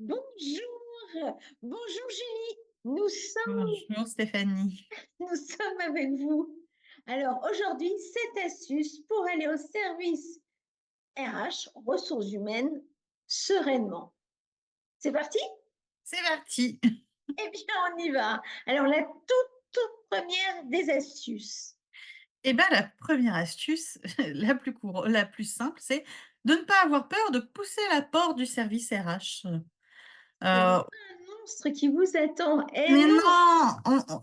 Bonjour, bonjour Julie, nous sommes, Bonjour Stéphanie. nous sommes avec vous. Alors aujourd'hui, cette astuce pour aller au service RH, ressources humaines, sereinement. C'est parti? C'est parti. Eh bien, on y va. Alors la toute première des astuces. Eh ben, la première astuce, la plus simple, c'est de ne pas avoir peur de pousser la porte du service RH. Il n'y a Heu, pas un monstre qui vous attend. Eh mais non! non! On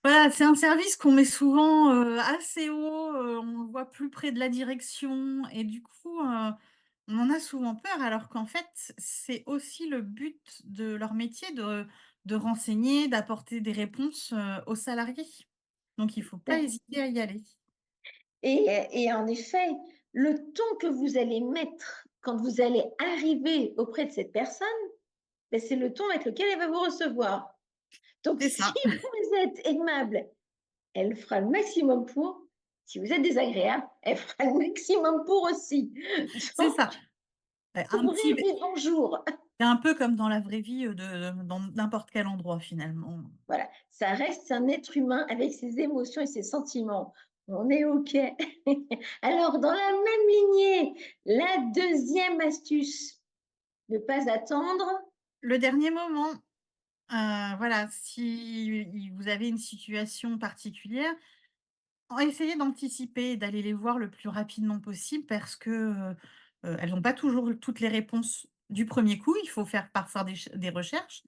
voilà, c'est un service qu'on met souvent, assez haut, on le voit plus près de la direction et du coup, on en a souvent peur alors qu'en fait, c'est aussi le but de leur métier de renseigner, d'apporter des réponses, aux salariés. Donc il faut pas hésiter à y aller. Et en effet, le ton que vous allez mettre quand vous allez arriver auprès de cette personne, ben, c'est le ton avec lequel elle va vous recevoir. Donc, C'est si ça, vous êtes aimable, elle fera le maximum pour. Si vous êtes désagréable, elle fera le maximum pour aussi. c'est Donc, ça. Un petit ouvrez vos bonjours. c'est un peu comme dans la vraie vie, dans n'importe quel endroit finalement. Voilà, ça reste un être humain avec ses émotions et ses sentiments. On est OK. Alors, dans la même lignée, la deuxième astuce, ne pas attendre. Le dernier moment, voilà, si vous avez une situation particulière, essayez d'anticiper et d'aller les voir le plus rapidement possible parce que, elles n'ont pas toujours toutes les réponses du premier coup. Il faut faire parfois des recherches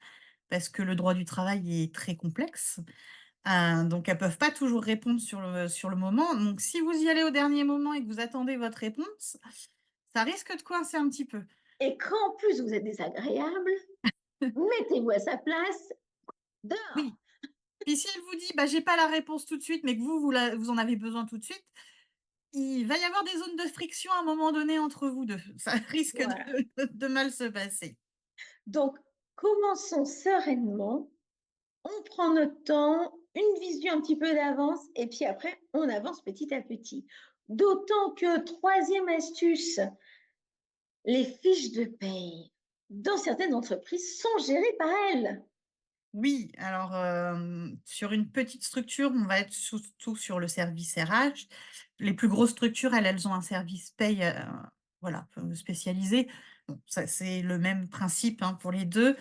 parce que le droit du travail est très complexe. Donc elles peuvent pas toujours répondre sur le moment. Donc si vous y allez au dernier moment et que vous attendez votre réponse, ça risque de coincer un petit peu. Et quand en plus vous êtes désagréable, mettez-vous à sa place, dehors. Oui. Puis si elle vous dit: «Bah, j'ai pas la réponse tout de suite», mais que vous en avez besoin tout de suite, il va y avoir des zones de friction à un moment donné entre vous 2. Ça risque Voilà. de mal se passer. Donc, commençons sereinement. On prend notre temps, une vision un petit peu d'avance, et puis après, on avance petit à petit. D'autant que, troisième astuce, les fiches de paye, dans certaines entreprises, sont gérées par elles. Oui, alors, sur une petite structure, on va être surtout sur le service RH. Les plus grosses structures, elles ont un service paye, voilà, spécialisé. Bon, ça, c'est le même principe, hein, pour les 2.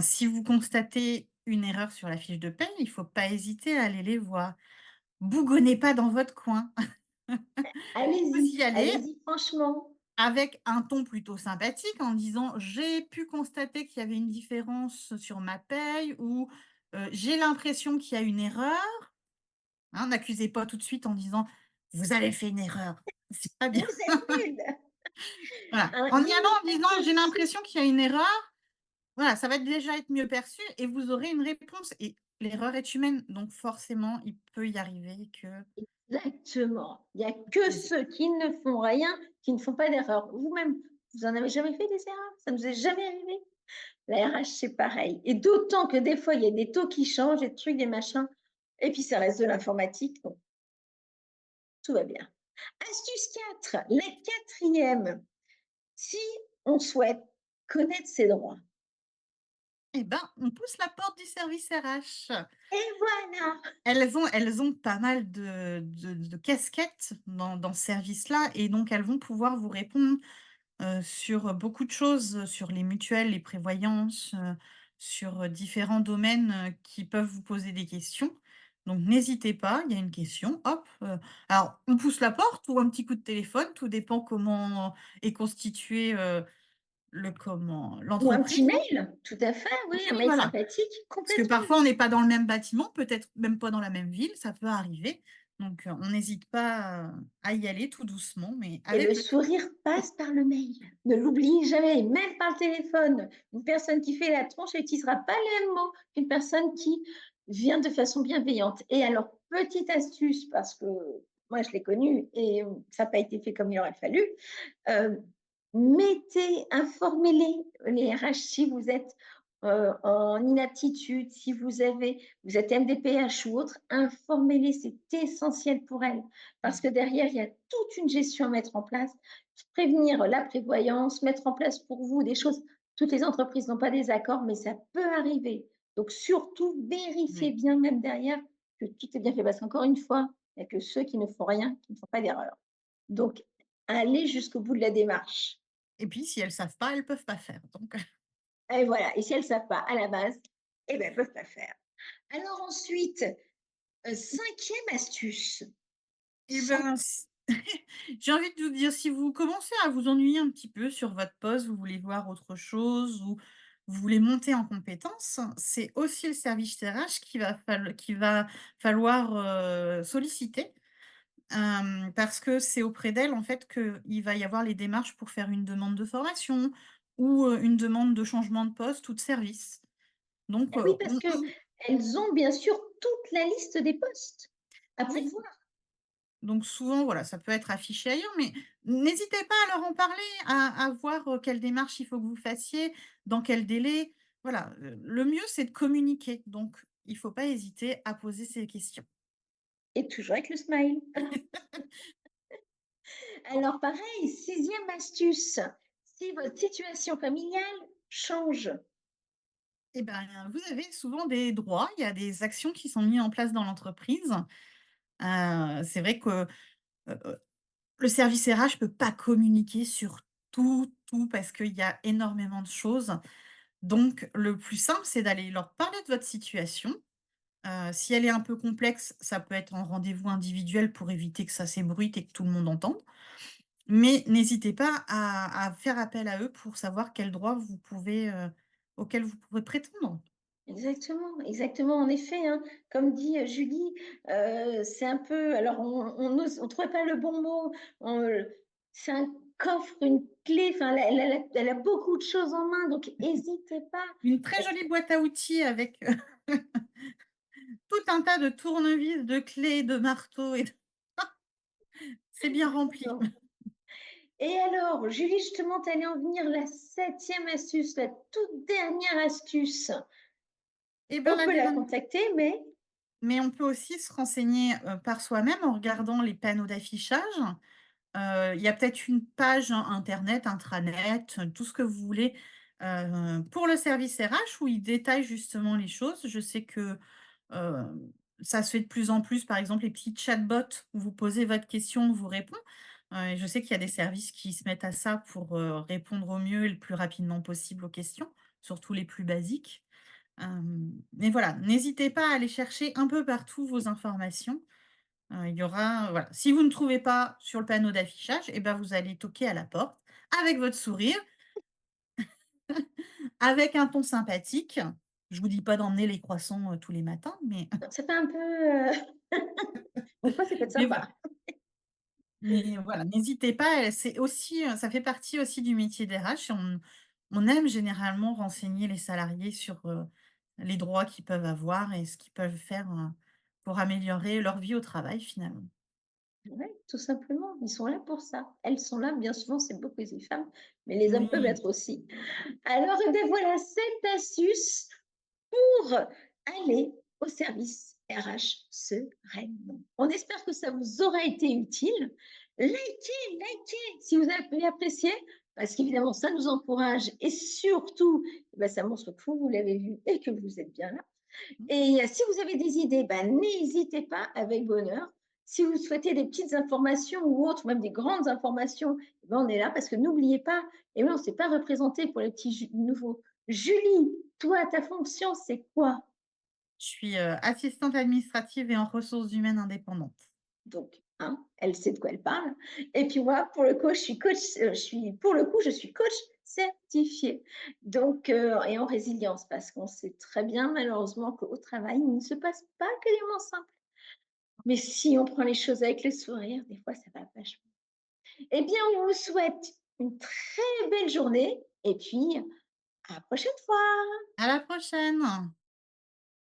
Si vous constatez une erreur sur la fiche de paye, il faut pas hésiter à aller les voir. Bougonnez pas dans votre coin. Vous y Allez-y, allez allez-y franchement. avec un ton plutôt sympathique en disant: «J'ai pu constater qu'il y avait une différence sur ma paye» ou «J'ai l'impression qu'il y a une erreur». Hein, n'accusez pas tout de suite en disant: «Vous avez fait une erreur». C'est pas Vous bien. êtes nuls. Voilà. Hein, En y allant en disant: n'hésitez «J'ai l'impression qu'il y a une erreur», voilà, ça va déjà être mieux perçu et vous aurez une réponse et l'erreur est humaine, donc forcément, il peut y arriver que exactement. Il n'y a que des ceux qui ne font rien, qui ne font pas d'erreur. Vous-même, vous en avez jamais fait des erreurs? Ça ne vous est jamais arrivé? La RH, c'est pareil. Et d'autant que des fois, il y a des taux qui changent, des trucs, des machins. Et puis, ça reste de l'informatique, donc tout va bien. Astuce 4, la quatrième. Si on souhaite connaître ses droits, eh ben, on pousse la porte du service RH. et voilà. Elles ont pas mal de casquettes dans ce service-là et donc elles vont pouvoir vous répondre, sur beaucoup de choses, sur les mutuelles, les prévoyances, sur, différents domaines, qui peuvent vous poser des questions. Donc n'hésitez pas, il y a une question, hop, alors on pousse la porte ou un petit coup de téléphone, tout dépend comment est constitué, Ou un l'entreprise, petit hein. mail, tout à fait, oui, Oui, un mail voilà. sympathique, Parce que complètement. parfois on n'est pas dans le même bâtiment, peut-être même pas dans la même ville, ça peut arriver. Donc, on n'hésite pas, à y aller tout doucement, mais Et le avec le cœur. sourire passe par le mail. Ne l'oubliez jamais, même par le téléphone. Une personne qui fait la tronche n'utilisera pas les mêmes mots qu'une personne qui vient de façon bienveillante. Et alors, petite astuce, parce que moi, je l'ai connu et ça n'a pas été fait comme il aurait fallu. euh, Mettez, informez-les, les RH, si vous êtes en inaptitude, si vous êtes MDPH ou autre, informez-les, c'est essentiel pour elles. Parce que derrière, il y a toute une gestion à mettre en place, prévenir la prévoyance, mettre en place pour vous des choses Toutes les entreprises n'ont pas des accords, mais ça peut arriver. Donc surtout, vérifiez Oui. bien même derrière que tout est bien fait parce qu'encore une fois, il y a que ceux qui ne font rien, qui ne font pas d'erreur. Donc allez jusqu'au bout de la démarche Et puis si elles savent pas, elles peuvent pas faire donc et voilà, et si elles ne savent pas à la base, eh ben, elles peuvent pas faire. Alors ensuite, 5e astuce, et sans ben, s j'ai envie de vous dire, si vous commencez à vous ennuyer un petit peu sur votre poste, vous voulez voir autre chose ou vous voulez monter en compétences, c'est aussi le service RH qui va falloir, solliciter. Parce que c'est auprès d'elle, en fait, qu'il va y avoir les démarches pour faire une demande de formation ou, une demande de changement de poste ou de service. Donc, ah oui, parce on qu'elles ont bien sûr toute la liste des postes à oui, pourvoir. donc souvent, voilà, ça peut être affiché ailleurs, mais n'hésitez pas à leur en parler, à voir, quelle démarche il faut que vous fassiez, dans quel délai. Voilà, le mieux, c'est de communiquer, donc il faut pas hésiter à poser ces questions. Et toujours avec le smile. Alors pareil, 6e astuce, si votre situation familiale change, Et ben, vous avez souvent des droits, il y a des actions qui sont mises en place dans l'entreprise. C'est vrai que, le service RH peut pas communiquer sur tout parce qu'il y a énormément de choses. Donc le plus simple, c'est d'aller leur parler de votre situation. Si elle est un peu complexe, ça peut être en rendez-vous individuel pour éviter que ça s'ébruite et que tout le monde entende. Mais n'hésitez pas à faire appel à eux pour savoir quels droits auxquels vous pouvez prétendre. exactement, exactement, en effet, hein, comme dit, Julie, c'est un peu alors on trouvait pas le bon mot, c'est un coffre, une clé, enfin elle a beaucoup de choses en main, donc hésitez pas Une très parce jolie boîte à outils avec, tout un tas de tournevis, de clés, de marteaux et de c'est bien rempli. que et alors, Julie, justement, tu allais en venir, la 7e astuce, la toute dernière astuce. Et ben On la peut la dernière contacter, mais mais on peut aussi se renseigner, par soi-même en regardant les panneaux d'affichage. Il y a peut-être une page internet, intranet, tout ce que vous voulez, pour le service RH où ils détaillent justement les choses. Je sais que, ça se fait de plus en plus, par exemple, les petits chatbots où vous posez votre question, on vous répond. Et je sais qu'il y a des services qui se mettent à ça pour, répondre au mieux et le plus rapidement possible aux questions, surtout les plus basiques. Mais voilà, n'hésitez pas à aller chercher un peu partout vos informations. Il y aura voilà, si vous ne trouvez pas sur le panneau d'affichage et ben, vous allez toquer à la porte avec votre sourire, avec un ton sympathique. Je vous dis pas d'emmener les croissants, tous les matins, mais ça fait un peu, des fois, ça peut être mais voilà. sympa. Mais voilà, n'hésitez pas, c'est aussi, ça fait partie aussi du métier d'RH et on aime généralement renseigner les salariés sur, les droits qu'ils peuvent avoir et ce qu'ils peuvent faire, pour améliorer leur vie au travail finalement. Ouais, tout simplement, ils sont là pour ça. Elles sont là, bien souvent, c'est beaucoup les femmes, mais les hommes peuvent Oui, être aussi. Alors, et beh, voilà 7 astuces pour aller au service RH sereinement. On espère que ça vous aura été utile. Likez si vous avez apprécié, parce qu'évidemment, ça nous encourage et surtout, eh ben, ça montre que vous l'avez vu et que vous êtes bien là. Et si vous avez des idées, ben, n'hésitez pas avec bonheur. Si vous souhaitez des petites informations ou autres, même des grandes informations, eh ben, on est là parce que n'oubliez pas, et oui, on ne s'est pas représenté pour les petits nouveaux. Julie, toi, ta fonction, c'est quoi? je suis, assistante administrative et en ressources humaines indépendantes. Donc, hein, elle sait de quoi elle parle. Et puis moi, pour le coup, je suis coach, pour le coup, je suis coach certifiée. Donc, et en résilience, parce qu'on sait très bien, malheureusement, qu'au travail, il ne se passe pas que des moments simples. Mais si on prend les choses avec le sourire, des fois, ça va vachement. Eh bien, on vous souhaite une très belle journée et puis à la prochaine fois. À la prochaine.